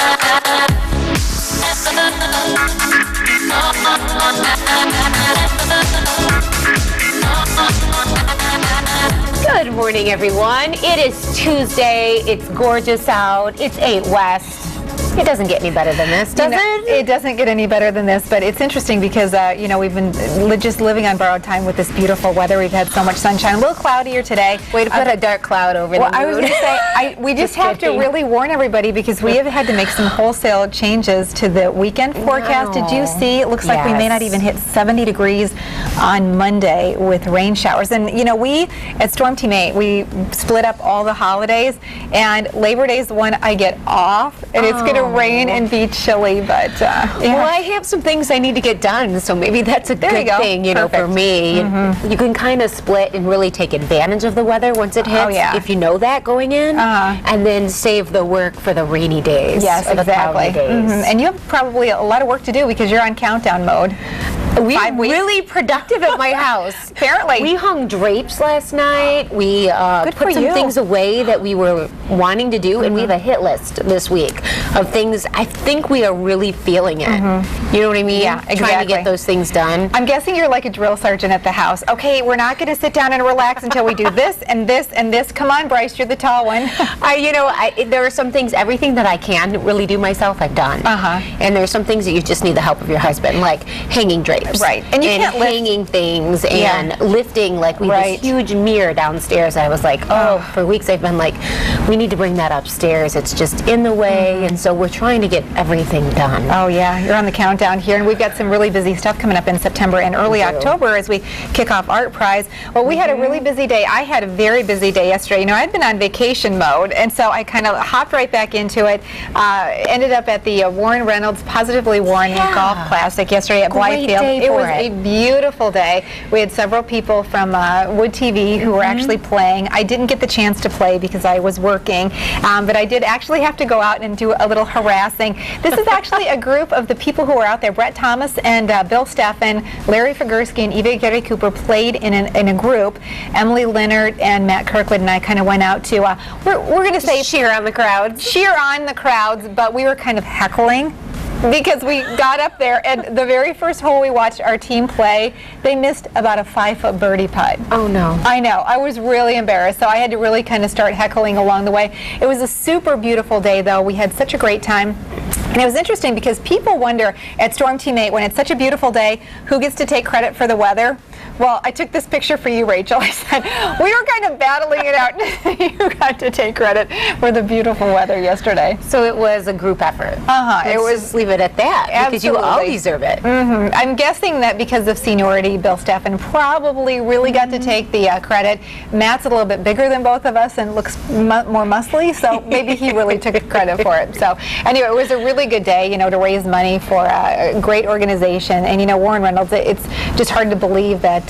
Good morning, everyone. It is Tuesday. It's gorgeous out. It's 8 West. It doesn't get any better than this, does it? It doesn't get any better than this, but it's interesting because, we've been just living on borrowed time with this beautiful weather. We've had so much sunshine. A little cloudier today. Way to put a dark cloud over the moon. I was going to say, we just have to really warn everybody because we have had to make some wholesale changes to the weekend forecast. Did you see? It looks like we may not even hit 70 degrees on Monday with rain showers. And, we at Storm Team 8, we split up all the holidays, and Labor Day is the one I get off, and it's going to rain and be chilly, but well, I have some things I need to get done, so maybe that's a good thing, for me. You can kind of split and really take advantage of the weather once it hits, if you know that going in, and then save the work for the rainy days. Yes, or exactly. The cloudy days. And you have probably a lot of work to do because you're on countdown mode. We're really productive at my house. Apparently. We hung drapes last night. We put some things away that we were wanting to do, and we have a hit list this week of things. I think we are really feeling it. You know what I mean? Yeah, exactly. Trying to get those things done. I'm guessing you're like a drill sergeant at the house. Okay, we're not going to sit down and relax until we do this and this and this. Come on, Bryce, you're the tall one. There are some things, everything that I can really do myself, I've done. And there are some things that you just need the help of your husband, like hanging drapes. Right. And you can't hanging things and lifting, like we have this huge mirror downstairs. I was like, for weeks I've been like, we need to bring that upstairs. It's just in the way, and so we're trying to get everything done. Oh yeah, you're on the countdown here, and we've got some really busy stuff coming up in September and early October as we kick off Art Prize. Well, we had a really busy day. I had a very busy day yesterday. I'd been on vacation mode, and so I kind of hopped right back into it. Ended up at the Warren Reynolds Positively Warren Golf Classic yesterday at Blythefield. It was a beautiful day. We had several people from Wood TV who were actually playing. I didn't get the chance to play because I was working, but I did actually have to go out and do a little harassing. This is actually a group of the people who were out there. Brett Thomas and Bill Steffen, Larry Figursky, and Eva Gary Cooper played in a group. Emily Leonard and Matt Kirkwood and I kind of went out to, we're going to say cheer on the crowds. Cheer on the crowds, but we were kind of heckling. Because we got up there, and the very first hole we watched our team play, they missed about a 5-foot birdie putt. Oh, no. I know. I was really embarrassed, so I had to really kind of start heckling along the way. It was a super beautiful day, though. We had such a great time. And it was interesting because people wonder at Storm Team 8, when it's such a beautiful day, who gets to take credit for the weather? Well, I took this picture for you, Rachel. I said, we were kind of battling it out. You got to take credit for the beautiful weather yesterday. So it was a group effort. It was. Just leave it at that. Absolutely. Because you all deserve it. I'm guessing that because of seniority, Bill Steffen probably really got to take the credit. Matt's a little bit bigger than both of us and looks more muscly, so maybe he really took credit for it. So anyway, it was a really good day, to raise money for a great organization. And Warren Reynolds, it's just hard to believe that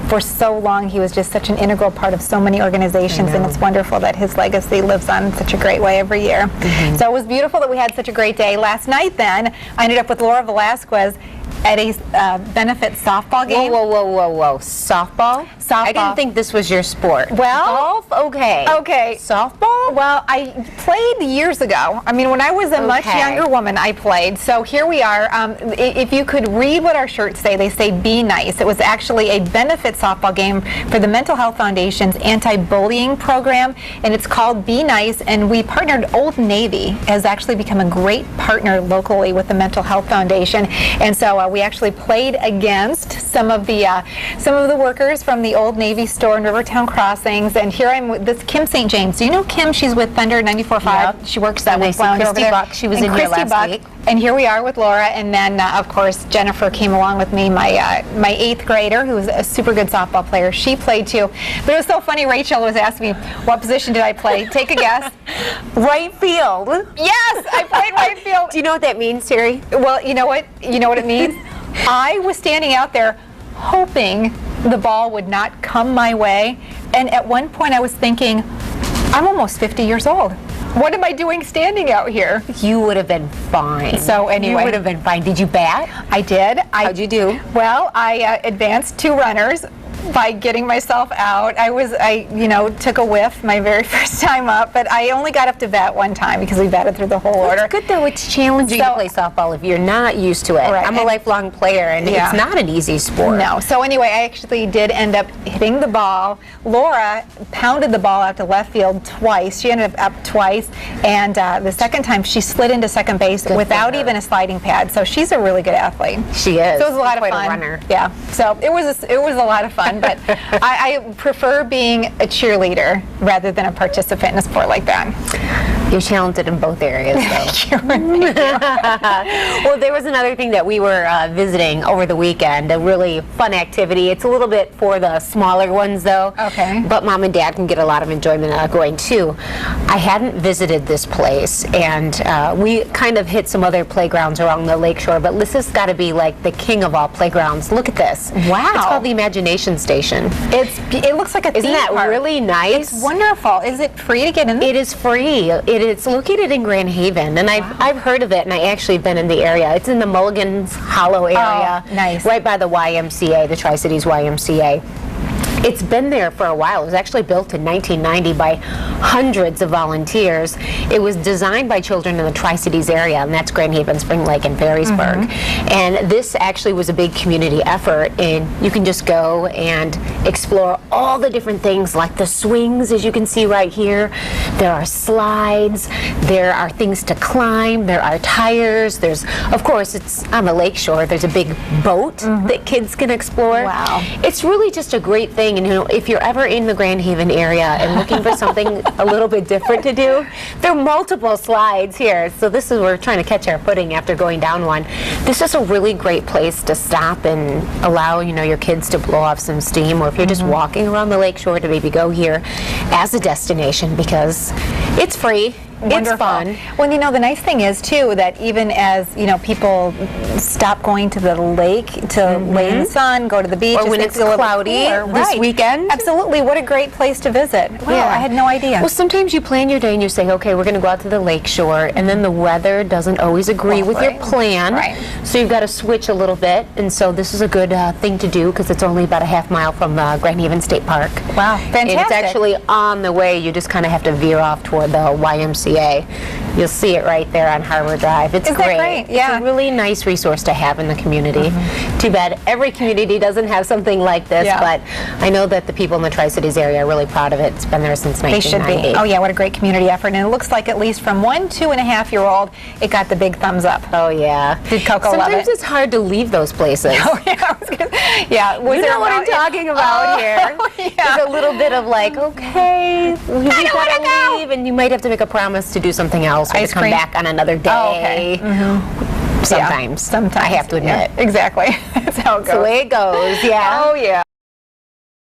for so long he was just such an integral part of so many organizations, and it's wonderful that his legacy lives on in such a great way every year. So it was beautiful that we had such a great day. Last night then, I ended up with Laura Velasquez at a benefit softball game. Whoa. Softball? I didn't think this was your sport. Well, golf? Okay. Softball? Well, I played years ago. I mean, when I was a much younger woman, I played. So here we are. If you could read what our shirts say, they say be nice. It was actually a benefit softball game for the Mental Health Foundation's anti-bullying program, and it's called Be Nice, and we partnered. Old Navy has actually become a great partner locally with the Mental Health Foundation, and so we actually played against some of the workers from the Old Navy store in Rivertown Crossings, and here I'm with this Kim St. James. Do you know Kim? She's with Thunder 94.5. Yep. She works at Christy Buck. She was in here last week. And here we are with Laura, and then of course Jennifer came along with me, my 8th grader, who was a super good softball player. She played too. But it was so funny. Rachel was asking me, what position did I play? Take a guess. Right field. Yes, I played right field. Do you know what that means, Terri? Well, you know what? You know what it means? I was standing out there hoping the ball would not come my way, and at one point I was thinking, I'm almost 50 years old. What am I doing standing out here? You would have been fine. So anyway. You would have been fine. Did you bat? I did. How'd you do? Well, I advanced 2 runners. by getting myself out. I took a whiff my very first time up, but I only got up to bat one time because we batted through the whole order. It's good though. It's challenging to play softball if you're not used to it. Right. I'm a lifelong player, and it's not an easy sport. No. So anyway, I actually did end up hitting the ball. Laura pounded the ball out to left field twice. She ended up twice, and the second time she slid into second base without even a sliding pad. So she's a really good athlete. She is. So it was a lot of fun. Quite a runner. Yeah. So it was a lot of fun, but I prefer being a cheerleader rather than a participant in a sport like that. You're talented in both areas, though. Well, there was another thing that we were visiting over the weekend, a really fun activity. It's a little bit for the smaller ones, though. Okay. But Mom and Dad can get a lot of enjoyment out of going, too. I hadn't visited this place, and we kind of hit some other playgrounds along the lakeshore, but this has got to be like the king of all playgrounds. Look at this. Wow. It's called the Imagination Station. It looks like a theme Isn't that park. really nice? It's wonderful. Is it free to get in? It is free. It's located in Grand Haven, and I've heard of it, and I actually been in the area. It's in the Mulligan's Hollow area. Oh, nice. Right by the YMCA, the Tri-Cities YMCA. It's been there for a while. It was actually built in 1990 by hundreds of volunteers. It was designed by children in the Tri-Cities area, and that's Grand Haven, Spring Lake, and Perrysburg. And this actually was a big community effort, and you can just go and explore all the different things, like the swings, as you can see right here. There are slides, there are things to climb, there are tires, there's, of course, it's on the lakeshore, there's a big boat that kids can explore. Wow. It's really just a great thing. And if you're ever in the Grand Haven area and looking for something a little bit different to do, there are multiple slides here. So this is where we're trying to catch our footing after going down one. This is a really great place to stop and allow your kids to blow off some steam, or if you're just walking around the lakeshore, to maybe go here as a destination, because it's free. Wonderful. It's fun. Well, the nice thing is too that even as people stop going to the lake to lay in the sun, go to the beach, or when it's cloudy this weekend. Absolutely, what a great place to visit. Wow, I had no idea. Well, sometimes you plan your day and you say, okay, we're going to go out to the lake shore, and then the weather doesn't always agree with your plan. Right. So you've got to switch a little bit, and so this is a good thing to do, because it's only about a half mile from Grand Haven State Park. Wow, fantastic. And it's actually on the way. You just kind of have to veer off toward the YMCA. You'll see it right there on Harbor Drive. It's great. Yeah. It's a really nice resource to have in the community. Too bad every community doesn't have something like this, but I know that the people in the Tri-Cities area are really proud of it. It's been there since 1990. They should be. Oh yeah, what a great community effort. And it looks like at least from 1 2.5-year-old, it got the big thumbs up. Oh yeah. Did Coco love it? Sometimes it's hard to leave those places. Oh yeah, You know what I'm talking about here. There's a little bit of like, okay, we gotta leave, and you might have to make a promise to do something else, or to come back on another day. Sometimes. Sometimes. I have to admit. Exactly. That's how it goes. That's the way it goes, yeah. Oh yeah.